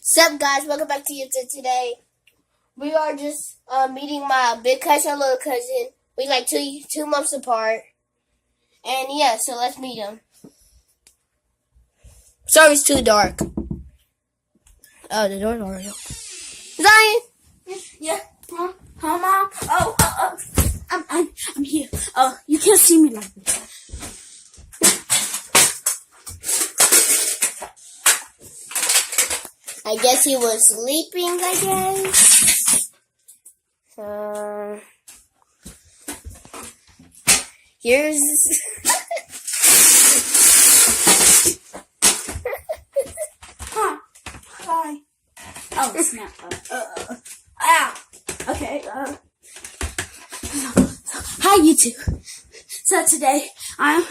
Sup guys, welcome back to YouTube today. We are just meeting my big cousin and little cousin. We like two months apart. And yeah, so let's meet them. Sorry it's too dark. Oh, the door's already open. Zion! Yeah. Huh, Mom? I'm here. Oh, you can't see me like this. I guess he was sleeping, I guess. Here's... Huh. Hi. Oh, snap. Ow. Okay, hi, YouTube. So today, my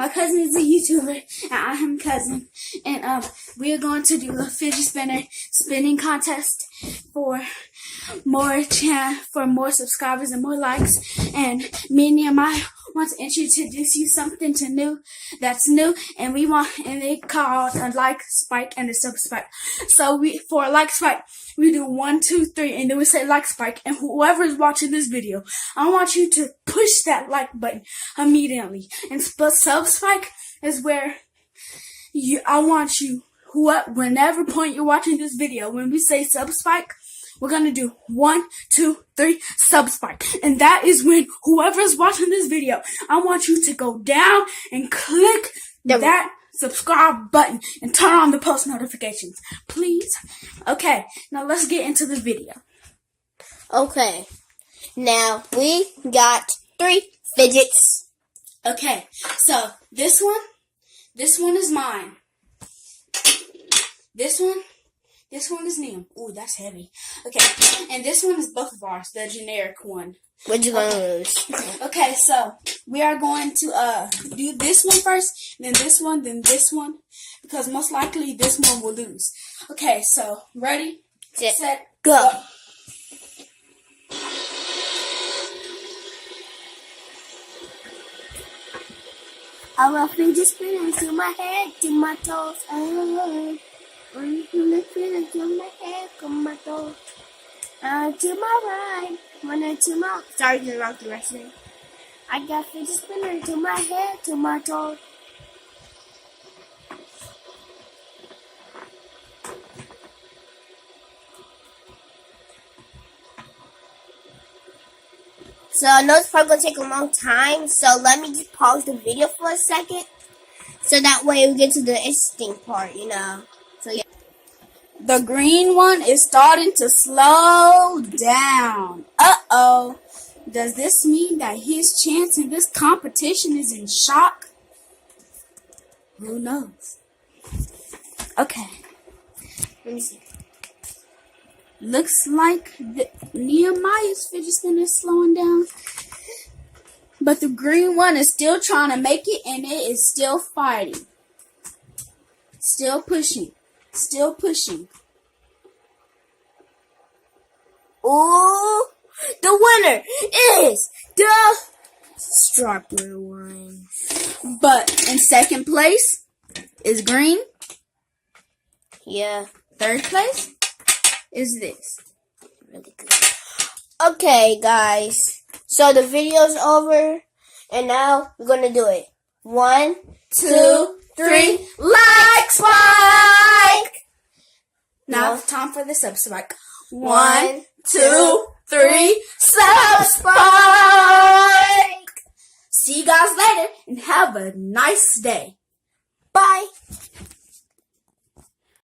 cousin is a YouTuber, and I am cousin, and we are going to do a fidget spinner spinning contest for more subscribers and more likes. And me and Nehemiah want to introduce you something that's new, and they called a like spike and a sub spike. So for a like spike, we do 1, 2, 3, and then we say like spike. And whoever is watching this video, I want you to push that like button immediately. And sub spike is where whenever point you're watching this video, when we say sub spike, we're gonna do 1, 2, 3 sub spike. And that is when whoever is watching this video, I want you to go down and click that subscribe button and turn on the post notifications, please. Okay, now let's get into the video. Okay, now we got 3 fidgets. Okay, so this one is mine. This one is Neil. Ooh, that's heavy. Okay, and this one is both of ours, the generic one. What you gonna lose? Okay, so we are going to do this one first, then this one, because most likely this one will lose. Okay, so ready, set, go. I will fidget spinner to my head, to my toes. To my head, to my toes. To my right, one to my... Sorry, the wrong direction. I got fidget spinner to my head, to my toes. So I know it's probably going to take a long time, so let me just pause the video for a second. So that way we get to the interesting part, you know. So yeah. The green one is starting to slow down. Uh-oh. Does this mean that his chance in this competition is in shock? Who knows? Okay. Let me see. Looks like Nehemiah's fidget spinner is slowing down. But the green one is still trying to make it, and it is still fighting. Still pushing. Still pushing. Ooh, the winner is the strawberry one. But in second place is green. Yeah. Third place is this. Really good. Okay, guys. So the video's over, and now we're gonna do it. 1, 2, 3, like spike. Now it's time for the sub spike. 1, 2, 3, sub spike. See you guys later and have a nice day. Bye.